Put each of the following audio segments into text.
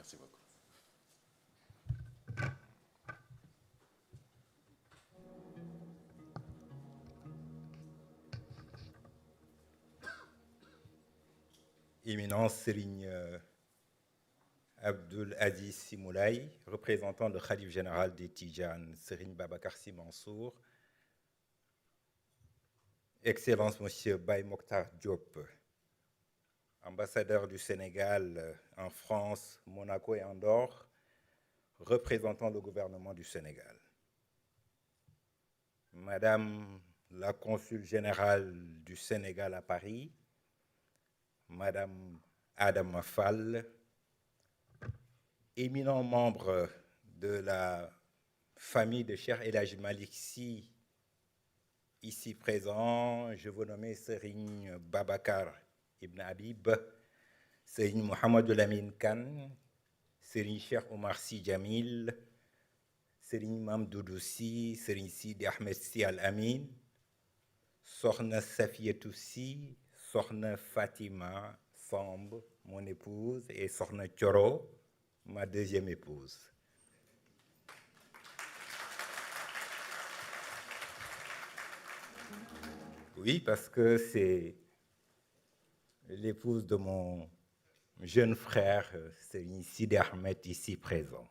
Merci beaucoup. Éminence Serigne Abdoul Aziz Sy Moulay, représentant le Khalife général des Tidjanes, Serigne Babacar Sy Mansour, Excellence Monsieur Baye Mokhtar Diop, ambassadeur du Sénégal en France, Monaco et Andorre, représentant le gouvernement du Sénégal. Madame la consul générale du Sénégal à Paris, Madame Adama Fall, éminents membres de la famille de Cheikh El Hadji Malick Sy, ici présents, je vous nomme Serigne Babacar Ibn Habib, Serigne Mohamedou Lamine Kane, Serigne Cheikh Omar Sy Djamil, Serigne Mame Doudou Sy, Serigne Sidi Ahmed Sy Al Amin, Sokhna Safiatou Sy, Sokhna Fatima Samb, mon épouse, et Sokhna Thioro, ma deuxième épouse. Oui, parce que c'est l'épouse de mon jeune frère, Serigne Sidi Ahmed, ici présent.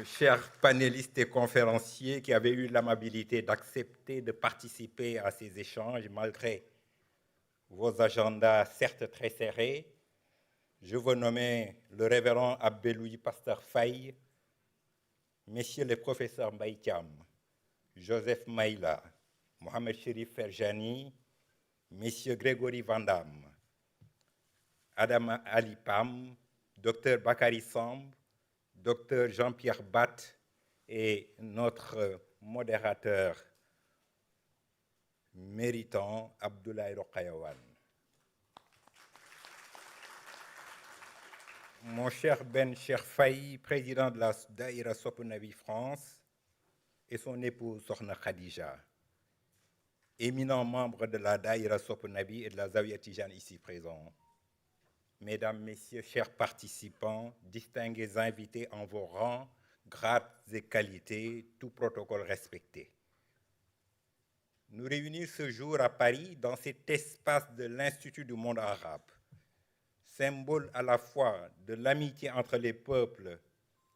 Chers panélistes et conférenciers qui avaient eu l'amabilité d'accepter de participer à ces échanges malgré vos agendas certes très serrés, je vous nomme le révérend Abbé Louis Pasteur Faye, messieurs les professeurs Mbaye Thiam, Joseph Maïla, Mohamed Chérif Ferjani, messieurs Grégory Vandam, Adama Ali Pam, docteur Bakary Samb, docteur Jean-Pierre Bat et notre modérateur méritant, Abdoulaye Rokhaya. Mon cher Ben Cherfaï, président de la Daïra Sope Nabi France, et son épouse Sokhna Khadija, éminents membres de la Daïra Sope Nabi et de la Zawiya Tijane ici présents. Mesdames, Messieurs, chers participants, distingués invités en vos rangs, grades et qualités, tout protocole respecté. Nous réunir ce jour à Paris dans cet espace de l'Institut du monde arabe, symbole à la fois de l'amitié entre les peuples,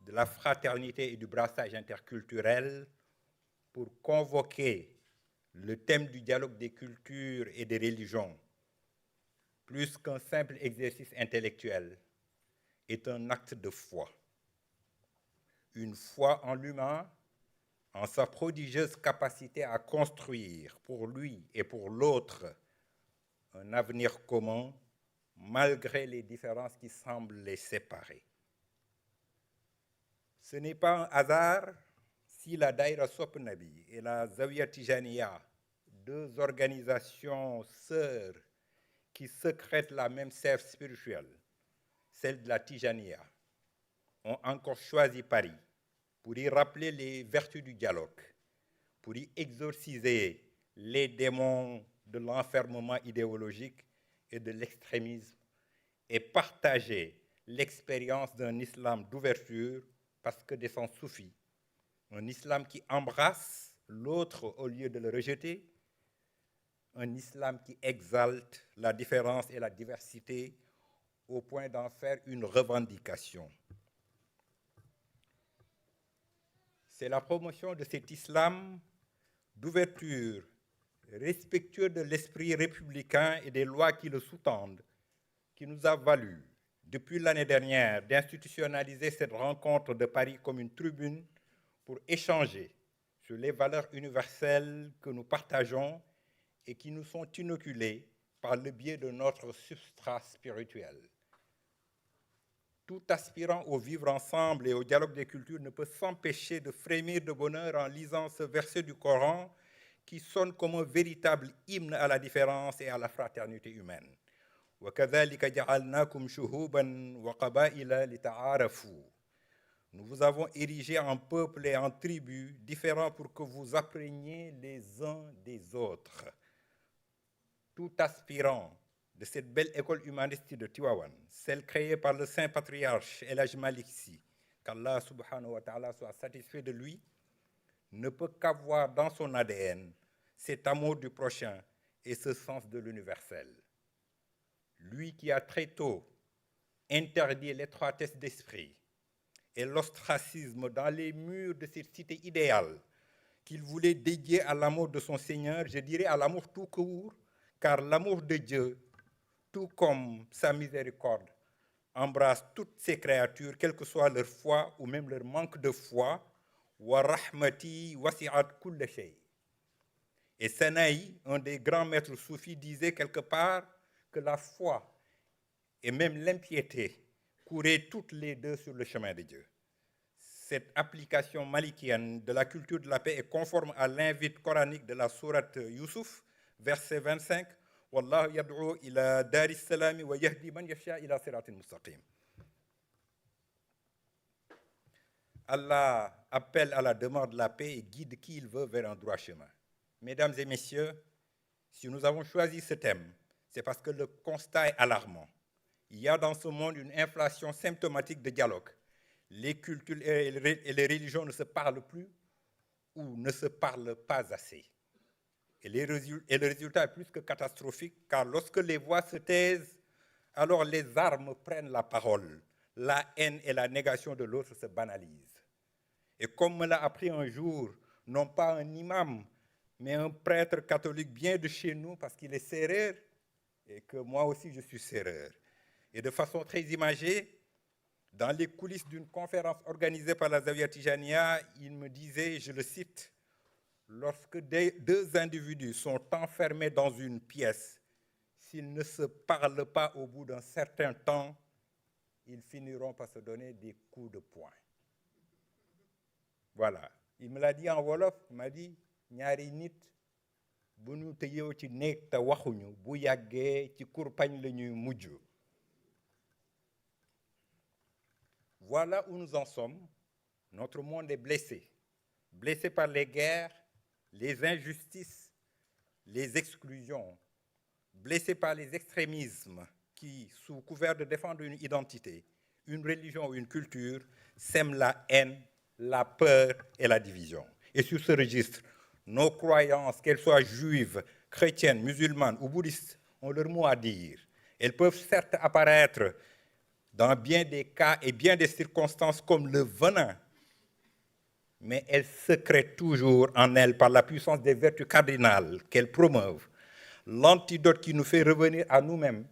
de la fraternité et du brassage interculturel, pour convoquer le thème du dialogue des cultures et des religions, plus qu'un simple exercice intellectuel, est un acte de foi. Une foi en l'humain, en sa prodigieuse capacité à construire pour lui et pour l'autre un avenir commun, malgré les différences qui semblent les séparer. Ce n'est pas un hasard si la Daïra Sope Nabi et la Zawiya Tijaniya, deux organisations sœurs qui sécrètent la même sève spirituelle, celle de la Tijaniya, ont encore choisi Paris pour y rappeler les vertus du dialogue, pour y exorciser les démons de l'enfermement idéologique et de l'extrémisme et partager l'expérience d'un islam d'ouverture parce que des sens soufis, un islam qui embrasse l'autre au lieu de le rejeter, un islam qui exalte la différence et la diversité au point d'en faire une revendication. C'est la promotion de cet islam d'ouverture, respectueux de l'esprit républicain et des lois qui le sous-tendent, qui nous a valu, depuis l'année dernière, d'institutionnaliser cette rencontre de Paris comme une tribune pour échanger sur les valeurs universelles que nous partageons et qui nous sont inoculées par le biais de notre substrat spirituel. Tout aspirant au vivre ensemble et au dialogue des cultures ne peut s'empêcher de frémir de bonheur en lisant ce verset du Coran qui sonne comme un véritable hymne à la différence et à la fraternité humaine. وَكَذَلِكَ جَعَلْنَاكُمْ شُهُوبًا وَقَبَائِلَ لِتَعَارَفُوا. Nous vous avons érigés en peuple et en tribus différents pour que vous appreniez les uns des autres. Tout aspirant de cette belle école humaniste de Tiwawan, celle créée par le saint patriarche El Hadj Malick Sy, qu'Allah subhanahu wa ta'ala soit satisfait de lui, ne peut qu'avoir dans son ADN cet amour du prochain et ce sens de l'universel. Lui qui a très tôt interdit l'étroitesse d'esprit et l'ostracisme dans les murs de cette cité idéale qu'il voulait dédier à l'amour de son Seigneur, je dirais à l'amour tout court, car l'amour de Dieu, tout comme sa miséricorde, embrasse toutes ses créatures, quelle que soit leur foi ou même leur manque de foi. Wa rahmati wasi'at kulla shay. Et Sanaï, un des grands maîtres soufis, disait quelque part que la foi et même l'impiété couraient toutes les deux sur le chemin de Dieu. Cette application malikienne de la culture de la paix est conforme à l'invite coranique de la sourate Youssouf, verset 25. Wallahu yad'u ila daris salami wa yahdi man yasha ila siratin mustaqim. Allah appelle à la demeure de la paix et guide qui il veut vers un droit chemin. Mesdames et messieurs, si nous avons choisi ce thème, c'est parce que le constat est alarmant. Il y a dans ce monde une inflation symptomatique de dialogue. Les cultures et les religions ne se parlent plus ou ne se parlent pas assez. Et le résultat est plus que catastrophique, car lorsque les voix se taisent, alors les armes prennent la parole. La haine et la négation de l'autre se banalisent. Et comme me l'a appris un jour, non pas un imam, mais un prêtre catholique bien de chez nous, parce qu'il est sérère, et que moi aussi je suis sérère. Et de façon très imagée, dans les coulisses d'une conférence organisée par la Zawiya Tijaniya, il me disait, je le cite, « Lorsque deux individus sont enfermés dans une pièce, s'ils ne se parlent pas au bout d'un certain temps, ils finiront par se donner des coups de poing. » Voilà. Il me l'a dit en wolof, il m'a dit, « ñaari nit bu ñu tëyew ci néeg te waxuñu bu yàggee ci kurpañ la ñuy mujj. » Voilà où nous en sommes. Notre monde est blessé. Blessé par les guerres, les injustices, les exclusions. Blessé par les extrémismes qui, sous couvert de défendre une identité, une religion ou une culture, sèment la haine, la peur et la division. Et sur ce registre, nos croyances, qu'elles soient juives, chrétiennes, musulmanes ou bouddhistes, ont leur mot à dire. Elles peuvent certes apparaître dans bien des cas et bien des circonstances comme le venin, mais elles secrètent toujours en elles, par la puissance des vertus cardinales qu'elles promeuvent, l'antidote qui nous fait revenir à nous-mêmes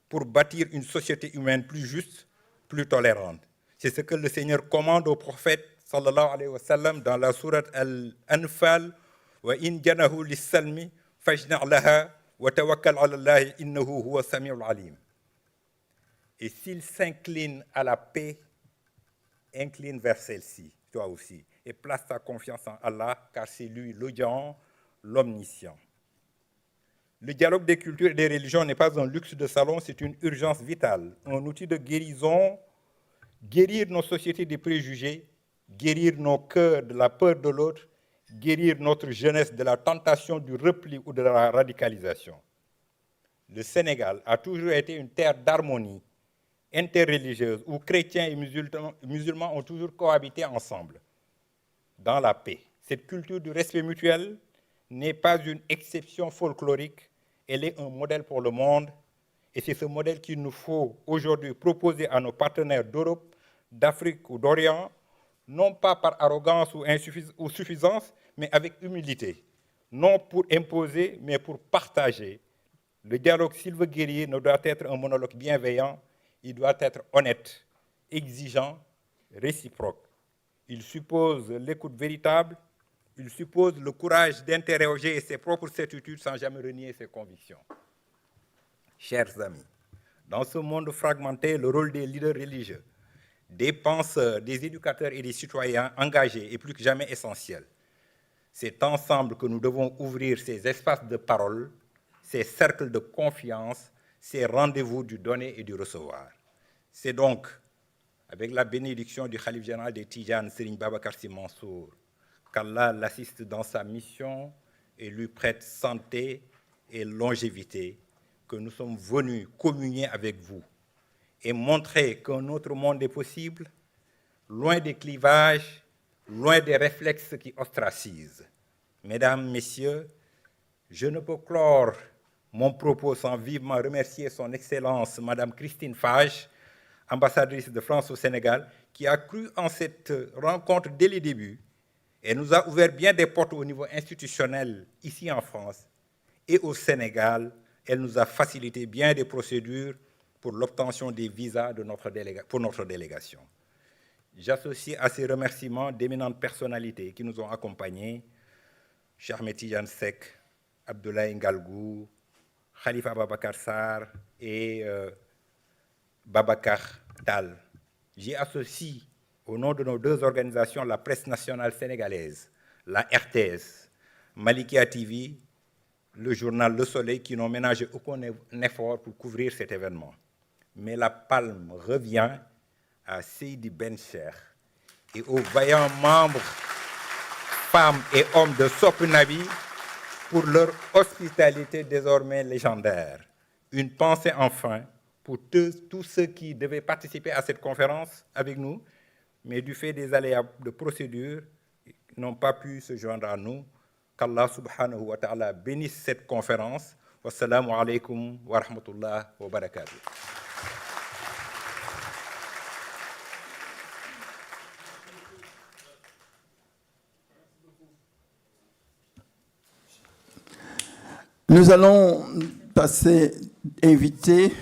pour bâtir une société humaine plus juste, plus tolérante. C'est ce que le Seigneur commande au prophète sallallahu alayhi wa sallam dans la sourate Al-Anfal, wa in janahu lis-salmi fajna' laha wa tawakkal 'ala Allah innahu huwa samiul alim. Et s'il s'incline à la paix, incline vers celle-ci, toi aussi, et place ta confiance en Allah, car c'est lui l'audient, l'omniscient. Le dialogue des cultures et des religions n'est pas un luxe de salon, c'est une urgence vitale, un outil de guérison, guérir nos sociétés des préjugés, guérir nos cœurs de la peur de l'autre, guérir notre jeunesse de la tentation du repli ou de la radicalisation. Le Sénégal a toujours été une terre d'harmonie interreligieuse où chrétiens et musulmans ont toujours cohabité ensemble, dans la paix. Cette culture du respect mutuel n'est pas une exception folklorique, elle est un modèle pour le monde, et c'est ce modèle qu'il nous faut aujourd'hui proposer à nos partenaires d'Europe, d'Afrique ou d'Orient, non pas par arrogance ou suffisance, mais avec humilité, non pour imposer, mais pour partager. Le dialogue, s'il veut guérir, ne doit être un monologue bienveillant, il doit être honnête, exigeant, réciproque. Il suppose l'écoute véritable, il suppose le courage d'interroger ses propres certitudes sans jamais renier ses convictions. Chers amis, dans ce monde fragmenté, le rôle des leaders religieux, des penseurs, des éducateurs et des citoyens engagés est plus que jamais essentiel. C'est ensemble que nous devons ouvrir ces espaces de parole, ces cercles de confiance, ces rendez-vous du donner et du recevoir. C'est donc avec la bénédiction du Khalife général des Tijanes, Serigne Babacar Sy Mansour, qu'Allah l'assiste dans sa mission et lui prête santé et longévité, que nous sommes venus communier avec vous et montrer qu'un autre monde est possible, loin des clivages, loin des réflexes qui ostracisent. Mesdames, Messieurs, je ne peux clore mon propos sans vivement remercier son Excellence, Madame Christine Fage, ambassadrice de France au Sénégal, qui a cru en cette rencontre dès le début et nous a ouvert bien des portes au niveau institutionnel ici en France et au Sénégal. Elle nous a facilité bien des procédures pour l'obtention des visas pour notre délégation. J'associe à ces remerciements d'éminentes personnalités qui nous ont accompagnés, Cheikh Ahmed Tidiane Seck, Abdoulaye Ngalgou, Khalifa Ababacar Sarr et Babacar Tal. J'y associe, au nom de nos deux organisations, la presse nationale sénégalaise, la RTS, Malikia TV, le journal Le Soleil, qui n'ont ménagé aucun effort pour couvrir cet événement. Mais la palme revient à Seydi Ben Cheikh et aux vaillants membres, femmes et hommes de Sope Nabi pour leur hospitalité désormais légendaire. Une pensée enfin pour tous ceux qui devaient participer à cette conférence avec nous, mais du fait des aléas de procédure, n'ont pas pu se joindre à nous. Qu'Allah subhanahu wa ta'ala bénisse cette conférence. Wassalamu alaikum wa rahmatullah wa barakatuh. Nous allons inviter